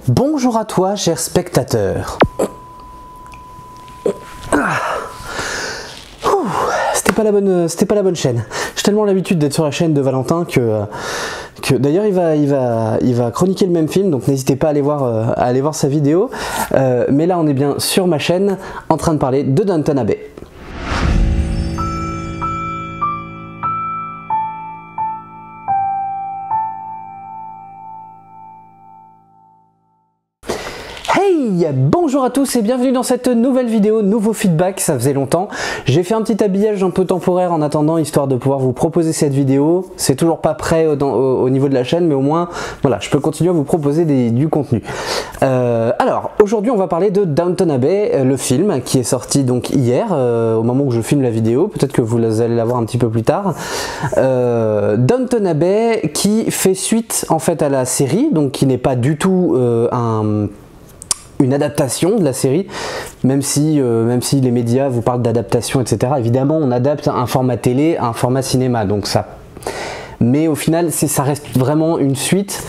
Bonjour à toi, cher spectateur. C'était pas la bonne chaîne. J'ai tellement l'habitude d'être sur la chaîne de Valentin que d'ailleurs il va chroniquer le même film, donc n'hésitez pas à aller voir sa vidéo. Mais là on est bien sur ma chaîne en train de parler de Downton Abbey. Hey, bonjour à tous et bienvenue dans cette nouvelle vidéo, nouveau feedback, ça faisait longtemps. J'ai fait un petit habillage un peu temporaire en attendant, histoire de pouvoir vous proposer cette vidéo. C'est toujours pas prêt au niveau de la chaîne, mais au moins, voilà, je peux continuer à vous proposer du contenu. Alors, aujourd'hui on va parler de Downton Abbey, le film qui est sorti donc hier, au moment où je filme la vidéo, peut-être que vous allez la voir un petit peu plus tard. Downton Abbey qui fait suite en fait à la série, donc qui n'est pas du tout une adaptation de la série, même si les médias vous parlent d'adaptation, etc. Évidemment, on adapte un format télé à un format cinéma, donc ça. Mais au final, ça reste vraiment une suite.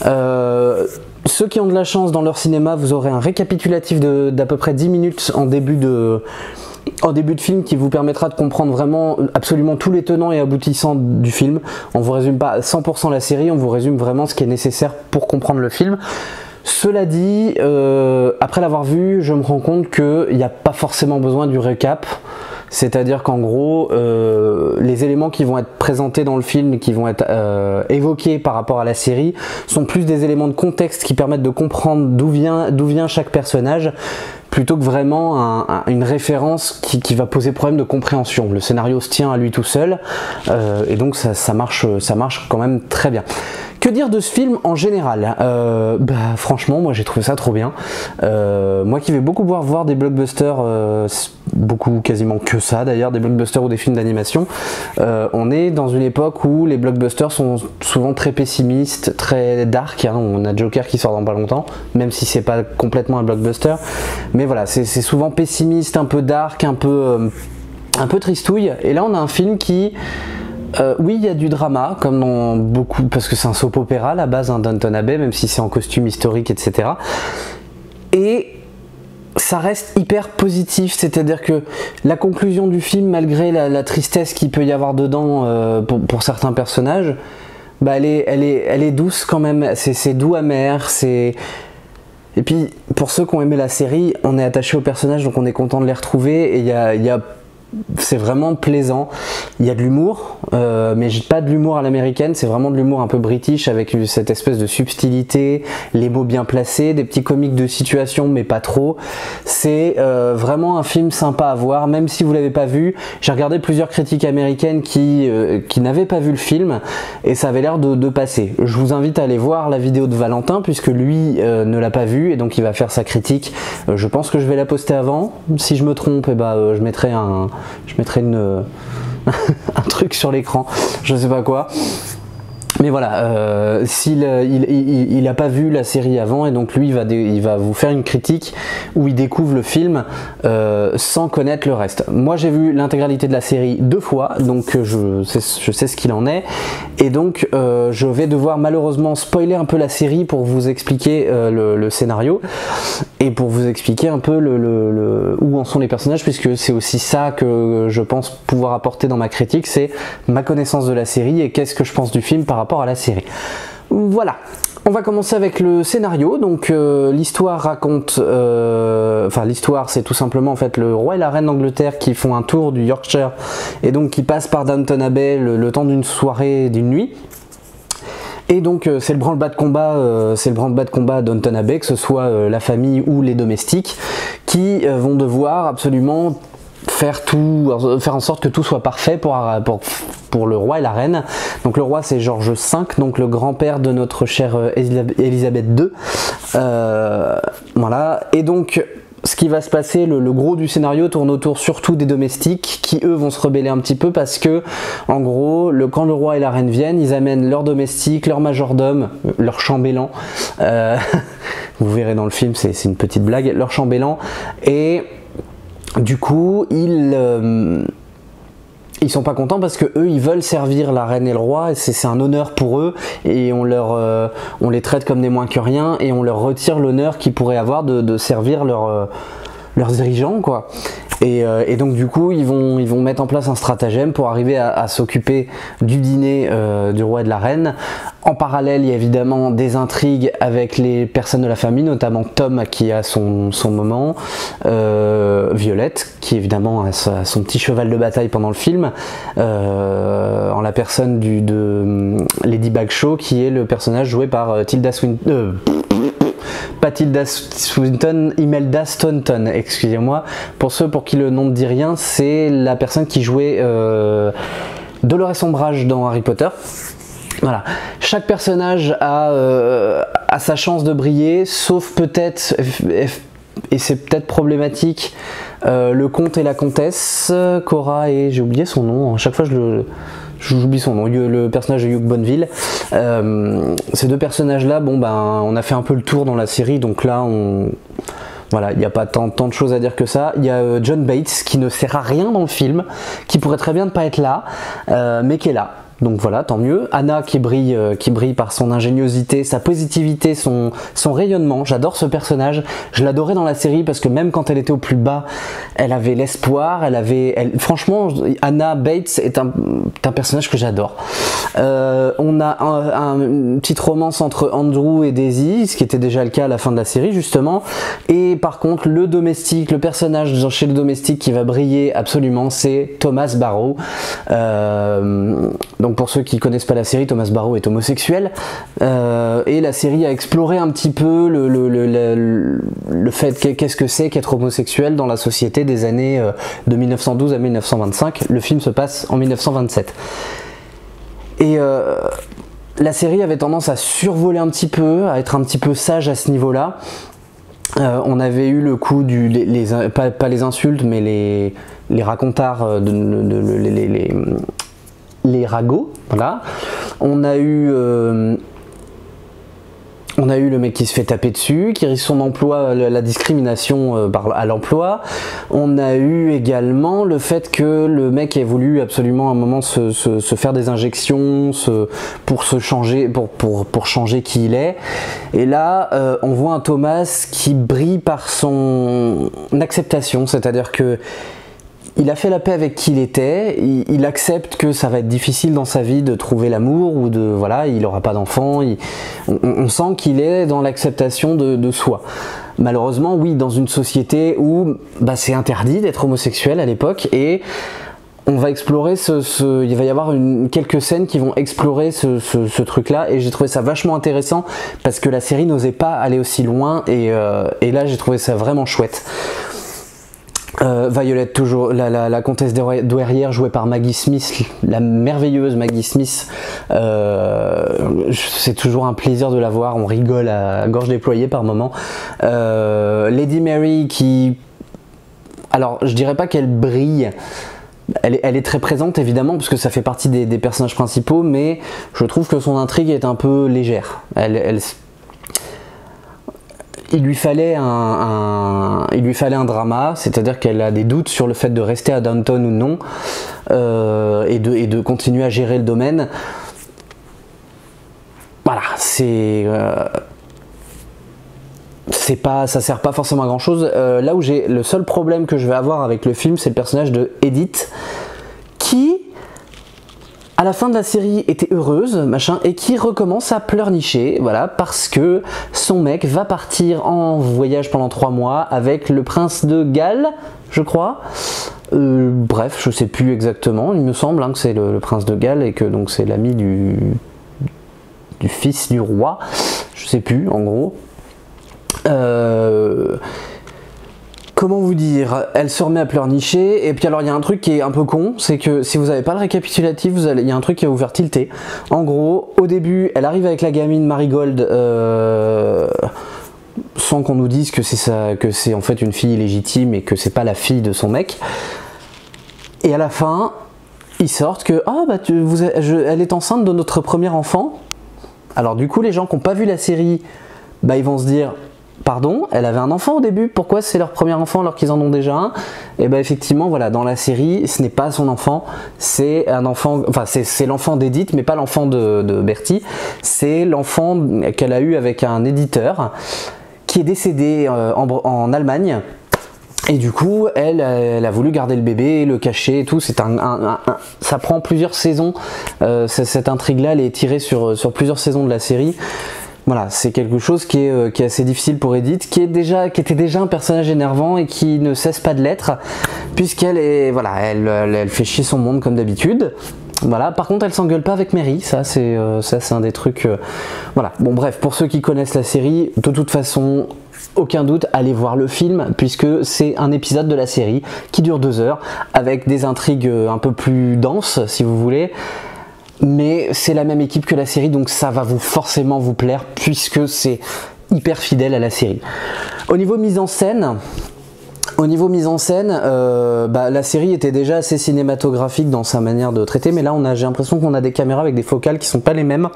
Ceux qui ont de la chance dans leur cinéma, vous aurez un récapitulatif d'à peu près 10 minutes en début de film qui vous permettra de comprendre vraiment absolument tous les tenants et aboutissants du film. On vous résume pas 100% la série, on vous résume vraiment ce qui est nécessaire pour comprendre le film. Cela dit, après l'avoir vu, je me rends compte qu'il n'y a pas forcément besoin du récap. C'est-à-dire qu'en gros, les éléments qui vont être présentés dans le film, qui vont être évoqués par rapport à la série, sont plus des éléments de contexte qui permettent de comprendre d'où vient chaque personnage, plutôt que vraiment une référence qui va poser problème de compréhension. Le scénario se tient à lui tout seul, et donc ça marche quand même très bien. Que dire de ce film en général? Franchement, moi j'ai trouvé ça trop bien. Moi qui vais beaucoup voir des blockbusters, quasiment que ça d'ailleurs, des blockbusters ou des films d'animation, on est dans une époque où les blockbusters sont souvent très pessimistes, très dark, hein. On a Joker qui sort dans pas longtemps, même si c'est pas complètement un blockbuster, mais voilà, c'est souvent pessimiste, un peu dark, un peu tristouille, et là on a un film qui... oui, il y a du drama, comme dans beaucoup, parce que c'est un soap opéra à la base, hein, Downton Abbey, même si c'est en costume historique, etc. Et ça reste hyper positif, c'est-à-dire que la conclusion du film, malgré la tristesse qu'il peut y avoir dedans pour certains personnages, elle est douce quand même, c'est doux amer, c'est... Et puis, pour ceux qui ont aimé la série, on est attaché aux personnages, donc on est content de les retrouver, et c'est vraiment plaisant. Il y a de l'humour, mais pas de l'humour à l'américaine, c'est vraiment de l'humour un peu british avec cette espèce de subtilité, les mots bien placés, des petits comiques de situation mais pas trop. C'est vraiment un film sympa à voir, même si vous l'avez pas vu. J'ai regardé plusieurs critiques américaines qui n'avaient pas vu le film et ça avait l'air de passer. Je vous invite à aller voir la vidéo de Valentin puisque lui ne l'a pas vu et donc il va faire sa critique. Je pense que je vais la poster avant. Si je me trompe, je mettrai un truc sur l'écran, je sais pas quoi. Mais voilà, il a pas vu la série avant et donc lui il va vous faire une critique où il découvre le film sans connaître le reste. Moi j'ai vu l'intégralité de la série 2 fois, donc je sais ce qu'il en est, et donc je vais devoir malheureusement spoiler un peu la série pour vous expliquer le scénario et pour vous expliquer un peu où en sont les personnages, puisque c'est aussi ça que je pense pouvoir apporter dans ma critique, c'est ma connaissance de la série et qu'est-ce que je pense du film par rapport à la série. Voilà, on va commencer avec le scénario. Donc l'histoire raconte, l'histoire c'est tout simplement en fait le roi et la reine d'Angleterre qui font un tour du Yorkshire et donc qui passent par Downton Abbey le temps d'une soirée, d'une nuit. Et donc c'est le branle-bas de combat à Downton Abbey, que ce soit la famille ou les domestiques, qui vont devoir absolument faire en sorte que tout soit parfait pour le roi et la reine. Donc le roi c'est George V, donc le grand-père de notre chère Elisabeth II. Voilà, et donc ce qui va se passer, le gros du scénario tourne autour surtout des domestiques qui eux vont se rebeller un petit peu parce que en gros quand le roi et la reine viennent, ils amènent leurs domestiques, leur majordome, leur chambellan, vous verrez dans le film, c'est une petite blague, leur chambellan, et du coup ils ils sont pas contents parce que eux ils veulent servir la reine et le roi, et c'est un honneur pour eux, et on les traite comme des moins que rien, et on leur retire l'honneur qu'ils pourraient avoir de servir leurs dirigeants, quoi. Et donc du coup ils vont mettre en place un stratagème pour arriver à s'occuper du dîner du roi et de la reine. En parallèle, il y a évidemment des intrigues avec les personnes de la famille, notamment Tom qui a son moment, Violette qui évidemment a son petit cheval de bataille pendant le film, en la personne de Lady Bagshaw, qui est le personnage joué par Tilda Swinton. Pas Tilda Swinton, Imelda Staunton, excusez-moi. Pour ceux pour qui le nom ne dit rien, c'est la personne qui jouait Dolores Umbridge dans Harry Potter. Voilà, chaque personnage a sa chance de briller, sauf peut-être, et c'est peut-être problématique, le comte et la comtesse, Cora et j'ai oublié son nom, à chaque fois j'oublie son nom, le personnage de Hugh Bonneville. Ces deux personnages-là, bon ben, on a fait un peu le tour dans la série, donc là, voilà, il n'y a pas tant de choses à dire que ça. Il y a John Bates qui ne sert à rien dans le film, qui pourrait très bien ne pas être là, mais qui est là. Donc voilà, tant mieux. Anna qui brille par son ingéniosité, sa positivité, son rayonnement. J'adore ce personnage. Je l'adorais dans la série parce que même quand elle était au plus bas, elle avait l'espoir. Franchement, Anna Bates est un personnage que j'adore. On a une petite romance entre Andrew et Daisy, ce qui était déjà le cas à la fin de la série justement. Et par contre, le personnage chez le domestique qui va briller absolument, c'est Thomas Barrow. Donc pour ceux qui connaissent pas la série, Thomas Barrow est homosexuel, et la série a exploré un petit peu le fait qu'est-ce que c'est qu'être homosexuel dans la société des années de 1912 à 1925. Le film se passe en 1927. Et la série avait tendance à survoler un petit peu, à être un petit peu sage à ce niveau-là. On avait eu le coup pas les insultes, mais les racontards, les ragots, voilà. On a eu le mec qui se fait taper dessus, qui risque son emploi, la discrimination à l'emploi. On a eu également le fait que le mec ait voulu absolument à un moment se faire des injections pour changer qui il est. Et là, on voit un Thomas qui brille par son acceptation, c'est-à-dire que il a fait la paix avec qui il était, il accepte que ça va être difficile dans sa vie de trouver l'amour, ou voilà, il n'aura pas d'enfant, on sent qu'il est dans l'acceptation de soi. Malheureusement, oui, dans une société où c'est interdit d'être homosexuel à l'époque, et on va explorer il va y avoir quelques scènes qui vont explorer ce truc-là, et j'ai trouvé ça vachement intéressant, parce que la série n'osait pas aller aussi loin, et là j'ai trouvé ça vraiment chouette. Violet, toujours la comtesse douairière jouée par Maggie Smith, la merveilleuse Maggie Smith. C'est toujours un plaisir de la voir, on rigole à gorge déployée par moments. Lady Mary qui, alors je dirais pas qu'elle brille, elle est très présente évidemment parce que ça fait partie des personnages principaux, mais je trouve que son intrigue est un peu légère. Il lui fallait un drama, c'est-à-dire qu'elle a des doutes sur le fait de rester à Downton ou non, et de continuer à gérer le domaine. Voilà, ça sert pas forcément à grand chose. Là où le seul problème que je vais avoir avec le film, c'est le personnage de Edith, qui à la fin de la série était heureuse, machin, et qui recommence à pleurnicher, voilà, parce que son mec va partir en voyage pendant 3 mois avec le prince de Galles, je crois. Bref, je sais plus exactement, il me semble que c'est le prince de Galles, et que donc c'est l'ami du fils du roi, je sais plus, en gros. Comment vous dire, elle se remet à pleurnicher, et puis alors il y a un truc qui est un peu con, c'est que si vous n'avez pas le récapitulatif, il y a un truc qui va vous faire tilter. En gros, au début, elle arrive avec la gamine Marigold, sans qu'on nous dise que c'est en fait une fille illégitime et que c'est pas la fille de son mec. Et à la fin, ils sortent que elle est enceinte de notre premier enfant. Alors du coup, les gens qui n'ont pas vu la série, ils vont se dire Pardon, elle avait un enfant au début, pourquoi c'est leur premier enfant alors qu'ils en ont déjà un? Et ben effectivement, voilà, dans la série, ce n'est pas son enfant, c'est un enfant, enfin c'est l'enfant d'Edith, mais pas l'enfant de Bertie, c'est l'enfant qu'elle a eu avec un éditeur qui est décédé en Allemagne. Et du coup, elle a voulu garder le bébé, le cacher et tout. C'est ça prend plusieurs saisons. Cette intrigue-là, elle est tirée sur plusieurs saisons de la série. Voilà, c'est quelque chose qui est assez difficile pour Edith, qui était déjà un personnage énervant et qui ne cesse pas de l'être, puisqu'elle est, voilà, elle fait chier son monde comme d'habitude. Voilà, par contre, elle s'engueule pas avec Mary, ça c'est un des trucs. Voilà, bon bref, pour ceux qui connaissent la série, de toute façon, aucun doute, allez voir le film, puisque c'est un épisode de la série qui dure 2 heures, avec des intrigues un peu plus denses, si vous voulez. Mais c'est la même équipe que la série, donc ça va forcément vous plaire, puisque c'est hyper fidèle à la série. Au niveau mise en scène, la série était déjà assez cinématographique dans sa manière de traiter, mais là j'ai l'impression qu'on a des caméras avec des focales qui sont pas les mêmes,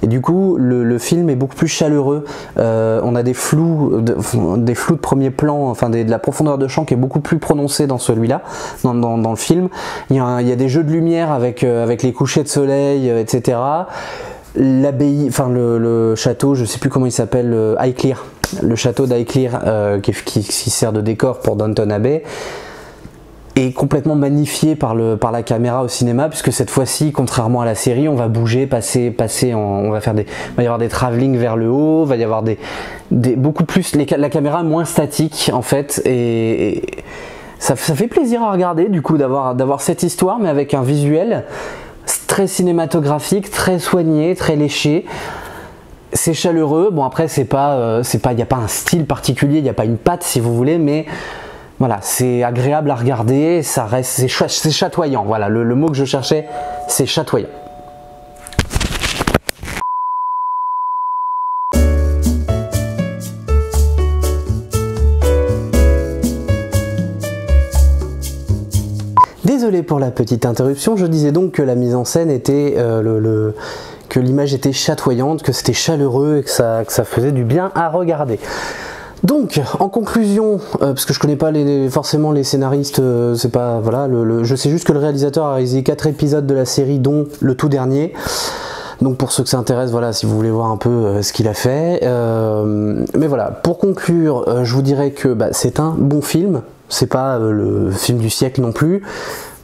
et du coup le film est beaucoup plus chaleureux. On a des flous de premier plan, enfin de la profondeur de champ qui est beaucoup plus prononcée dans celui-là, dans le film. Il y a des jeux de lumière avec les couchers de soleil, etc. L'abbaye, enfin le château, je sais plus comment il s'appelle, Highclere. Le château d'Highclere qui sert de décor pour Downton Abbey est complètement magnifié par la caméra au cinéma, puisque cette fois-ci, contrairement à la série, on va bouger, on va y avoir des travelling vers le haut, va y avoir beaucoup plus, la caméra moins statique en fait, et ça fait plaisir à regarder du coup d'avoir cette histoire, mais avec un visuel très cinématographique, très soigné, très léché. C'est chaleureux, bon après il n'y a pas un style particulier, il n'y a pas une patte si vous voulez, mais voilà, c'est agréable à regarder, c'est chatoyant, voilà, le mot que je cherchais, c'est chatoyant. Désolé pour la petite interruption, je disais donc que la mise en scène était que l'image était chatoyante, que c'était chaleureux et que ça faisait du bien à regarder. Donc, en conclusion, parce que je connais pas forcément les scénaristes, c'est pas, voilà, je sais juste que le réalisateur a réalisé 4 épisodes de la série, dont le tout dernier. Donc pour ceux que ça intéresse, voilà, si vous voulez voir un peu ce qu'il a fait. Mais voilà, pour conclure, je vous dirais que c'est un bon film, c'est pas le film du siècle non plus.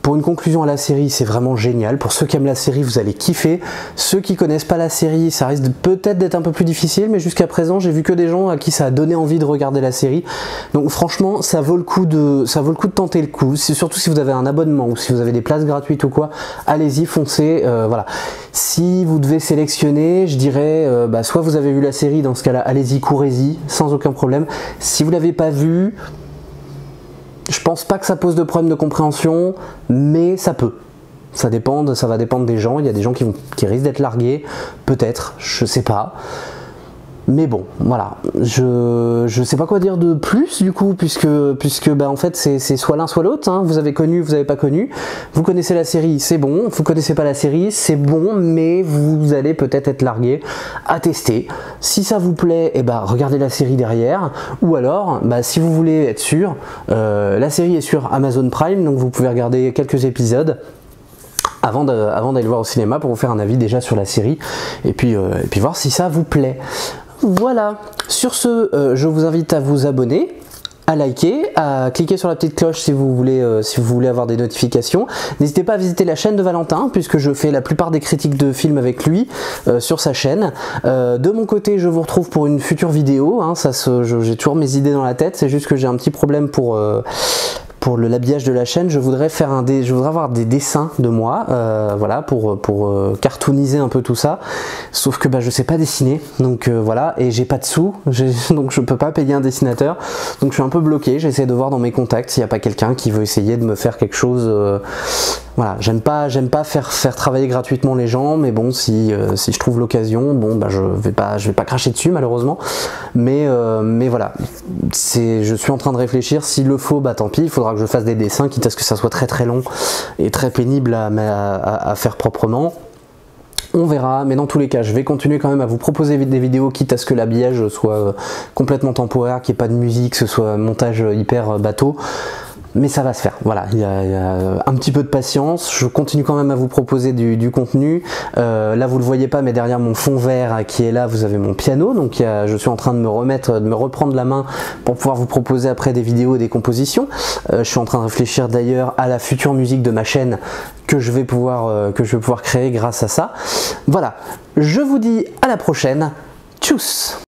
Pour une conclusion à la série, c'est vraiment génial. Pour ceux qui aiment la série, vous allez kiffer. Ceux qui connaissent pas la série, ça risque peut-être d'être un peu plus difficile, mais jusqu'à présent, j'ai vu que des gens à qui ça a donné envie de regarder la série. Donc franchement, ça vaut le coup de tenter le coup. Surtout si vous avez un abonnement ou si vous avez des places gratuites ou quoi, allez-y, foncez. Voilà. Si vous devez sélectionner, je dirais, soit vous avez vu la série, dans ce cas-là, allez-y, courez-y, sans aucun problème. Si vous l'avez pas vue, je pense pas que ça pose de problème de compréhension, mais ça peut. Ça va dépendre des gens. Il y a des gens qui risquent d'être largués, peut-être, je sais pas. Mais bon, voilà. Je sais pas quoi dire de plus du coup, puisque en fait c'est soit l'un soit l'autre. Hein. Vous avez connu, vous avez pas connu. Vous connaissez la série, c'est bon. Vous connaissez pas la série, c'est bon, mais vous allez peut-être être largué à tester. Si ça vous plaît, regardez la série derrière. Ou alors, si vous voulez être sûr, la série est sur Amazon Prime, donc vous pouvez regarder quelques épisodes avant d'aller le voir au cinéma pour vous faire un avis déjà sur la série et puis voir si ça vous plaît. Voilà, sur ce, je vous invite à vous abonner, à liker, à cliquer sur la petite cloche si vous voulez avoir des notifications. N'hésitez pas à visiter la chaîne de Valentin, puisque je fais la plupart des critiques de films avec lui sur sa chaîne. De mon côté, je vous retrouve pour une future vidéo, hein, j'ai toujours mes idées dans la tête, c'est juste que j'ai un petit problème pour l'habillage de la chaîne. Je voudrais avoir des dessins de moi, voilà, pour cartooniser un peu tout ça, sauf que je sais pas dessiner, donc voilà, et j'ai pas de sous, donc je peux pas payer un dessinateur, donc je suis un peu bloqué. J'essaie de voir dans mes contacts s'il n'y a pas quelqu'un qui veut essayer de me faire quelque chose. Voilà, j'aime pas faire travailler gratuitement les gens, mais bon, si je trouve l'occasion, bon je vais pas cracher dessus malheureusement, mais voilà, je suis en train de réfléchir. S'il le faut, tant pis, il faudra que je fasse des dessins, quitte à ce que ça soit très très long et très pénible à faire proprement. On verra, mais dans tous les cas, je vais continuer quand même à vous proposer des vidéos, quitte à ce que l'habillage soit complètement temporaire, qu'il n'y ait pas de musique, que ce soit un montage hyper bateau. Mais ça va se faire, voilà, il y a un petit peu de patience, je continue quand même à vous proposer du contenu. Là vous le voyez pas, mais derrière mon fond vert qui est là, vous avez mon piano, donc je suis en train de me reprendre la main pour pouvoir vous proposer après des vidéos et des compositions. Je suis en train de réfléchir d'ailleurs à la future musique de ma chaîne que je vais pouvoir créer grâce à ça. Voilà, je vous dis à la prochaine, tchuss!